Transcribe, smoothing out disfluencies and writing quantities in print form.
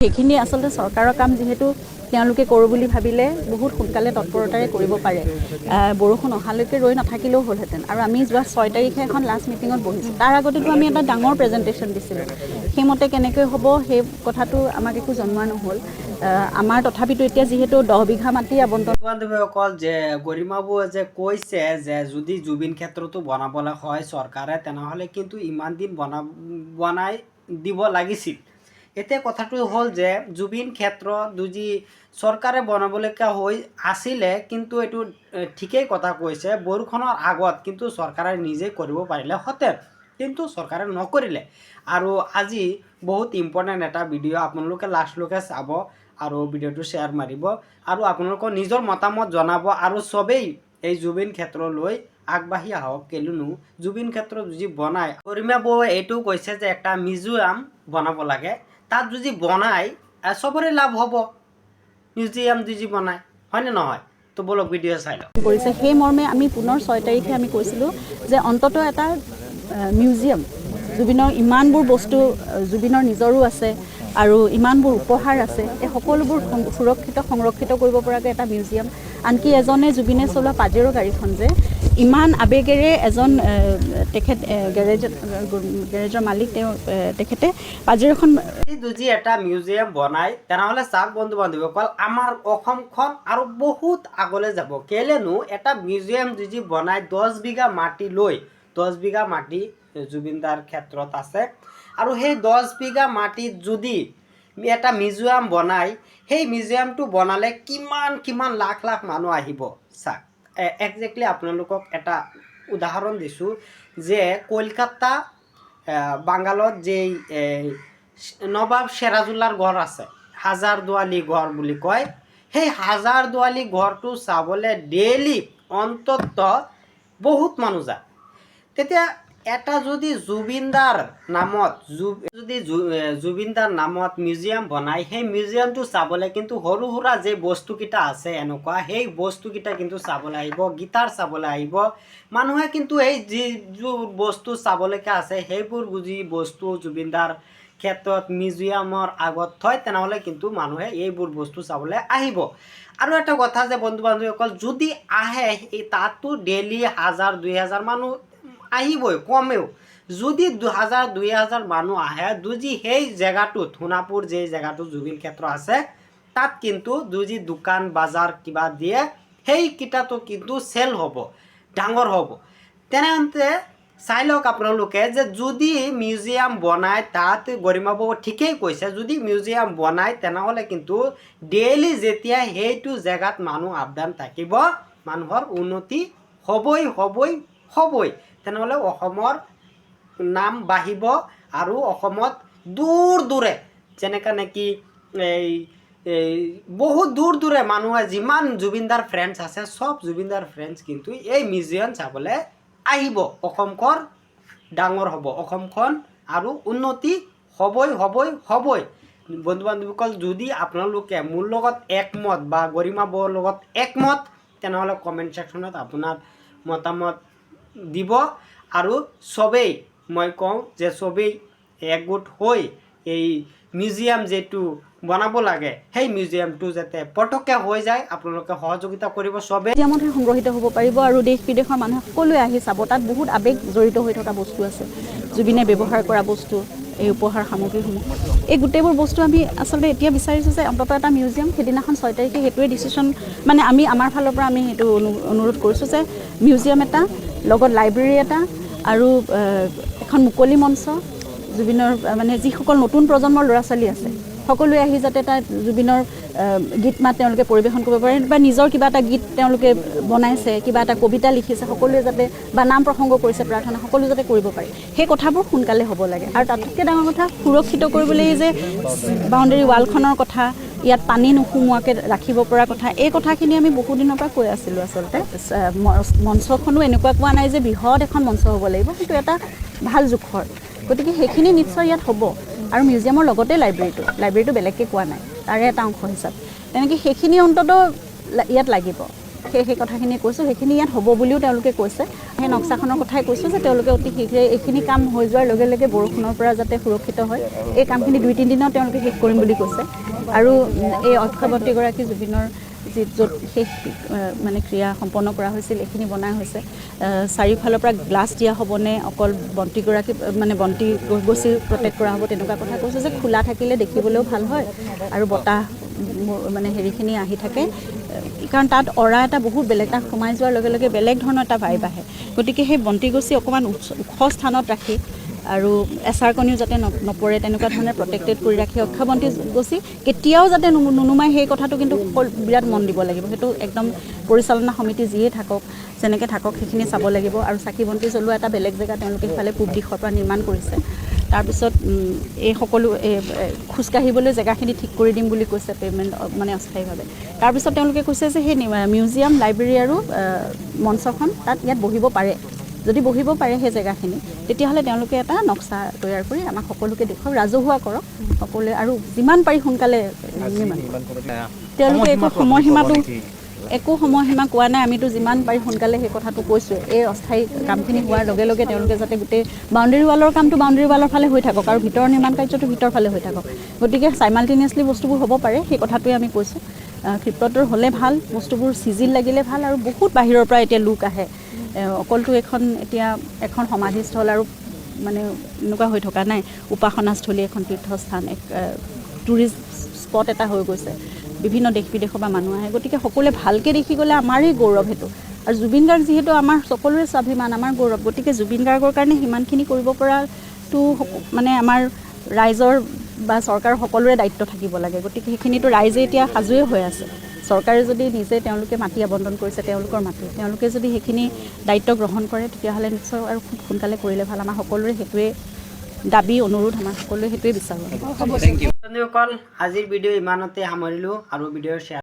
সেইখিনি আচলতে চৰকাৰৰ কাম যেহেতু তেওঁলোকে কৰোঁ বুলি ভাবিলে বহুত সোনকালে তৎপৰতাৰে কৰিব পাৰে বৰষুণ অহালৈকে ৰৈ নাথাকিলেও হ'লহেঁতেন আৰু আমি যোৱা 6 তাৰিখে এখন লাষ্ট মিটিঙত বহিছোঁ তাৰ আগতেতো আমি এটা ডাঙৰ প্ৰেজেণ্টেশ্যন দিছিলোঁ সেইমতে কেনেকৈ হ'ব সেই কথাটো আমাক একো জনোৱা নহ'ল আমাৰ তথাপিতো এতিয়া যিহেতু 10 বিঘা মাটি আবণ্টন বান্ধৱীসকল যে গৰিমাবুৱে যে কৈছে যে যদি জুবিন ক্ষেত্ৰটো বনাবলৈ হয় চৰকাৰে তেনেহ'লে কিন্তু ইমান দিন বনাই দিব লাগিছিল এতিয়া কথাটো হ'ল যে জুবিন ক্ষেত্ৰ যদি চৰকাৰে বনাবলগীয়া হৈ আছিলে কিন্তু এইটো ঠিকেই কথা কৈছে বৰষুণৰ আগত কিন্তু চৰকাৰে নিজে কৰিব পাৰিলে হেঁতেন কিন্তু চৰকাৰে নকৰিলে আৰু আজি বহুত ইম্পৰ্টেণ্ট এটা ভিডিঅ' আপোনালোকে লাষ্টলৈকে চাব আৰু ভিডিঅ'টো শ্বেয়াৰ মাৰিব আৰু আপোনালোকৰ নিজৰ মতামত জনাব আৰু চবেই এই জুবিন ক্ষেত্ৰলৈ আগবাঢ়ি আহক কেলেনো জুবিন ক্ষেত্ৰ যদি বনায় গৰিমা বৌৱে এইটো কৈছে যে একটা মিউজিয়াম বনাব লাগে তাত যদি বনায় চবৰে লাভ হ'ব মিউজিয়াম যদি বনায় হয়নে নহয় তো বলক ভিডিঅ' চাই লওক কৰিছে সেই মৰ্মে আমি পুনৰ 6 তাৰিখে আমি কৈছিলোঁ যে অন্ততঃ এটা মিউজিয়াম জুবিনৰ ইমানবোৰ বস্তু জুবিনৰ নিজৰো আছে আৰু ইমানবোৰ উপহাৰ আছে এই সকলোবোৰ সুৰক্ষিত সংৰক্ষিত কৰিব পৰাকৈ এটা মিউজিয়াম আনকি এজনে জুবিনে চলোৱা পাজেৰো গাড়ীখন যে ইমান আবেগেৰে এজন তেখেত গেৰেজৰ মালিক তেওঁ তেখেতে পাজেৰোখন যদি এটা মিউজিয়াম বনায় তেনেহ'লে চাওক বন্ধু বান্ধৱীসকল আমাৰ অসমখন আৰু বহুত আগলৈ যাব কেলেনো এটা মিউজিয়াম যদি বনায় 10 বিঘা মাটি লৈ 10 বিঘা মাটি জুবিনদাৰ ক্ষেত্ৰত আছে আৰু সেই 10 বিঘা মাটিত যদি এটা মিউজিয়াম বনায় সেই মিউজিয়ামটো বনালে কিমান লাখ লাখ মানুহ আহিব চাওক একজেক্টলি আপোনালোকক এটা উদাহৰণ দিছোঁ যে কলকাতা বাংগালত যেই নবাব সিৰাজুল্লাৰ ঘৰ আছে হাজাৰদুৱালী ঘৰ বুলি কয় সেই হাজাৰদুৱালী ঘৰটো চাবলৈ ডেইলি অন্ততঃ বহুত মানুহ যায় তেতিয়া এটা যদি জুবিনদাৰ নামত জুবিনদাৰ নামত মিউজিয়াম বনায় সেই মিউজিয়ামটো চাবলৈ কিন্তু সৰু সুৰা যে বস্তুকেইটা আছে এনেকুৱা সেই বস্তুকেইটা কিন্তু চাবলৈ আহিব গীটাৰ চাবলৈ আহিব মানুহে কিন্তু এই যিবোৰ বস্তু চাবলৈকে আছে সেইবোৰ বুজি বস্তু জুবিনদাৰ ক্ষেত্ৰত মিউজিয়ামৰ আগত থয় তেনেহ'লে কিন্তু মানুহে এইবোৰ বস্তু চাবলৈ আহিব আৰু এটা কথা যে বন্ধু বান্ধৱীসকল যদি আহে তাতো ডেইলি 1000-2000 মানুহ আহিবই কমেও যদি 2000-2000 মানুহ আহে যদি সেই জেগাটোত সোণাপুৰ যে জেগাটো জুবিন ক্ষেত্ৰ আছে তাত কিন্তু যদি দোকান বাজাৰ কিবা দিয়ে সেইকেইটাতো কিন্তু চেল হ'ব ডাঙৰ হ'ব তেনেহ'লে চাই লওক আপোনালোকে যে যদি মিউজিয়াম বনায় তাত গৰিমা বৌ ঠিকেই কৈছে যদি মিউজিয়াম বনায় তেনেহ'লে কিন্তু ডেইলি যেতিয়া সেইটো জেগাত মানুহ আবদান থাকিব মানুহৰ উন্নতি হ'বই তেনেহ'লে অসমৰ নাম বাঢ়িব আৰু অসমত দূৰে যেনেকৈ নেকি এই বহুত দূৰে মানুহে যিমান জুবিনদাৰ ফ্ৰেণ্ডছ আছে চব জুবিনদাৰ ফ্ৰেণ্ডছ কিন্তু এই মিউজিয়াম চাবলৈ আহিব অসমখন ডাঙৰ হ'ব অসমখন আৰু উন্নতি হ'বই বন্ধু বান্ধৱীসকল যদি আপোনালোকে মোৰ লগত একমত বা গৰিমা বৌৰ লগত একমত তেনেহ'লে কমেণ্ট ছেকশ্যনত আপোনাৰ মতামত দিব আৰু চবেই মই কওঁ যে চবেই একগোট হৈ এই মিউজিয়াম যেটো বনাব লাগে সেই মিউজিয়ামটো যাতে পটককৈ হৈ যায় আপোনালোকে সহযোগিতা কৰিব চবেই মিউজিয়ামত সংগ্ৰহিত হ'ব পাৰিব আৰু দেশ বিদেশৰ মানুহে সকলোৱে আহি চাব তাত বহুত আবেগ জড়িত হৈ থকা বস্তু আছে জুবিনে ব্যৱহাৰ কৰা বস্তু এই উপহাৰ সামগ্ৰীসমূহ এই গোটেইবোৰ বস্তু আমি আচলতে এতিয়া বিচাৰিছোঁ যে অন্ততঃ এটা মিউজিয়াম সেইদিনাখন 6 তাৰিখে সেইটোৱে ডিচিশ্যন মানে আমি আমাৰ ফালৰ পৰা আমি সেইটো অনুৰোধ কৰিছোঁ যে মিউজিয়াম এটা লগত লাইব্ৰেৰী এটা আৰু এখন মুকলি মঞ্চ জুবিনৰ মানে যিসকল নতুন প্ৰজন্মৰ ল'ৰা ছোৱালী আছে সকলোৱে আহি যাতে তাত জুবিনৰ গীত মাত তেওঁলোকে পৰিৱেশন কৰিব পাৰে বা নিজৰ কিবা এটা গীত তেওঁলোকে বনাইছে কিবা এটা কবিতা লিখিছে সকলোৱে যাতে বা নাম প্ৰসংগ কৰিছে প্ৰাৰ্থনা সকলো যাতে কৰিব পাৰে সেই কথাবোৰ সোনকালে হ'ব লাগে আৰু তাতকৈ ডাঙৰ কথা সুৰক্ষিত কৰিবলৈ যে বাউণ্ডেৰী ৱালখনৰ কথা ইয়াত পানী নোসোমোৱাকৈ ৰাখিব পৰা কথা এই কথাখিনি আমি বহু দিনৰ পৰা কৈ আছিলোঁ আচলতে মঞ্চখনো এনেকুৱা কোৱা নাই যে বৃহৎ এখন মঞ্চ হ'ব লাগিব কিন্তু এটা ভাল জোখৰ গতিকে সেইখিনি নিশ্চয় ইয়াত হ'ব আৰু মিউজিয়ামৰ লগতে লাইব্ৰেৰীটো বেলেগকৈ কোৱা নাই তাৰে এটা অংশ হিচাপে তেনেকৈ সেইখিনি অন্ততঃ ইয়াত লাগিব সেই কথাখিনি কৈছোঁ, সেইখিনি ইয়াত হ'ব বুলিও তেওঁলোকে কৈছে। সেই নক্সাখনৰ কথাই কৈছোঁ যে তেওঁলোকে অতি শীঘ্ৰে এইখিনি কাম হৈ যোৱাৰ লগে লগে বৰষুণৰ পৰা যাতে সুৰক্ষিত হয় এই কামখিনি 2-3 দিনত তেওঁলোকে শেষ কৰিম বুলি কৈছে। আৰু এই অক্ষয়বন্তিগৰাকী জুবিনৰ য'ত শেষ মানে ক্ৰিয়া সম্পন্ন কৰা হৈছিল এইখিনি বনাই হৈছে। চাৰিওফালৰ পৰা গ্লাছ দিয়া হ'বনে, অকল বন্তিগৰাকী মানে বন্তি গছি প্ৰটেক্ট কৰা হ'ব, তেনেকুৱা কথা কৈছোঁ যে খোলা থাকিলে দেখিবলৈও ভাল হয় আৰু বতাহ মানে হেৰিখিনি আহি থাকে, কাৰণ তাত অৰা এটা বহুত বেলেগ, তাত সোমাই যোৱাৰ লগে লগে বেলেগ ধৰণৰ এটা ভাইব আহে। গতিকে সেই বন্তি গছি অকণমান ওখ স্থানত ৰাখি আৰু এচাৰকণিও যাতে নপৰে তেনেকুৱা ধৰণে প্ৰটেক্টেড কৰি ৰাখি অক্ষয় বন্তি গছি কেতিয়াও যাতে নুনুমাই সেই কথাটো কিন্তু বিৰাট মন দিব লাগিব। সেইটো একদম পৰিচালনা সমিতি যিয়ে থাকক যেনেকৈ থাকক সেইখিনি চাব লাগিব। আৰু চাকি বন্তি জ্বলোৱা এটা বেলেগ জেগা তেওঁলোকে সিফালে পূব দিশৰ পৰা নিৰ্মাণ কৰিছে। তাৰপিছত এই সকলো খোজকাঢ়িবলৈ জেগাখিনি ঠিক কৰি দিম বুলি কৈছে পে'মেণ্ট মানে অস্থায়ীভাৱে। তাৰপিছত তেওঁলোকে কৈছে যে সেই মিউজিয়াম, লাইব্ৰেৰী আৰু মঞ্চখন তাত ইয়াত বহিব পাৰে। যদি বহিব পাৰে সেই জেগাখিনি তেতিয়াহ'লে তেওঁলোকে এটা নক্সা তৈয়াৰ কৰি আমাক সকলোকে দেখুৱাওক, ৰাজহুৱা কৰক সকলোৱে, আৰু যিমান পাৰি সোনকালে নিৰ্মাণ তেওঁলোকে একো সময়সীমা কোৱা নাই। আমিতো যিমান পাৰি সোনকালে সেই কথাটো কৈছোঁ। এই অস্থায়ী কামখিনি হোৱাৰ লগে লগে তেওঁলোকে যাতে গোটেই বাউণ্ডেৰী ৱালৰ কামটো বাউণ্ডেৰী ৱালৰ ফালে হৈ থাকক আৰু ভিতৰৰ নিৰ্মাণ কাৰ্যটো ভিতৰ ফালে হৈ থাকক। গতিকে চাইমাল্টেনিয়াছলি বস্তুবোৰ হ'ব পাৰে, সেই কথাটোৱে আমি কৈছোঁ। ক্ষিপ্ৰতৰ হ'লে ভাল, বস্তুবোৰ চিজিল লাগিলে ভাল। আৰু বহুত বাহিৰৰ পৰা এতিয়া লোক আহে, অকলটো এতিয়া এখন সমাধিস্থল আৰু মানে এনেকুৱা হৈ থকা নাই, উপাসনাস্থলী এখন তীৰ্থস্থান, এক টুৰিষ্ট স্পট এটা হৈ গৈছে। বিভিন্ন দেশ বিদেশৰ পৰা মানুহ আহে। গতিকে সকলোৱে ভালকৈ দেখি গ'লে আমাৰেই গৌৰৱ সেইটো। আৰু জুবিন গাৰ্গ যিহেতু আমাৰ সকলোৰে স্বাভিমান, আমাৰ গৌৰৱ, গতিকে জুবিন গাৰ্গৰ কাৰণে সিমানখিনি কৰিব পৰাটো মানে আমাৰ ৰাইজৰ বা চৰকাৰৰ সকলোৰে দায়িত্ব থাকিব লাগে। গতিকে সেইখিনিতো ৰাইজে এতিয়া সাজুৱে হৈ আছে। চৰকাৰে যদি নিজে তেওঁলোকে মাটি আবণ্টন কৰিছে, তেওঁলোকৰ মাটি, তেওঁলোকে যদি সেইখিনি দায়িত্ব গ্ৰহণ কৰে তেতিয়াহ'লে নিশ্চয় আৰু খুব সোনকালে কৰিলে ভাল। আমাৰ সকলোৰে সেইটোৱে দাবী, অনুৰোধ, আমাৰ সকলোৱে সেইটোৱে বিচাৰোঁ। বন্ধুসকল, আজিৰ ভিডিঅ' ইমানতে সামৰিলোঁ আৰু ভিডিঅ'ৰ শ্বেয়াৰ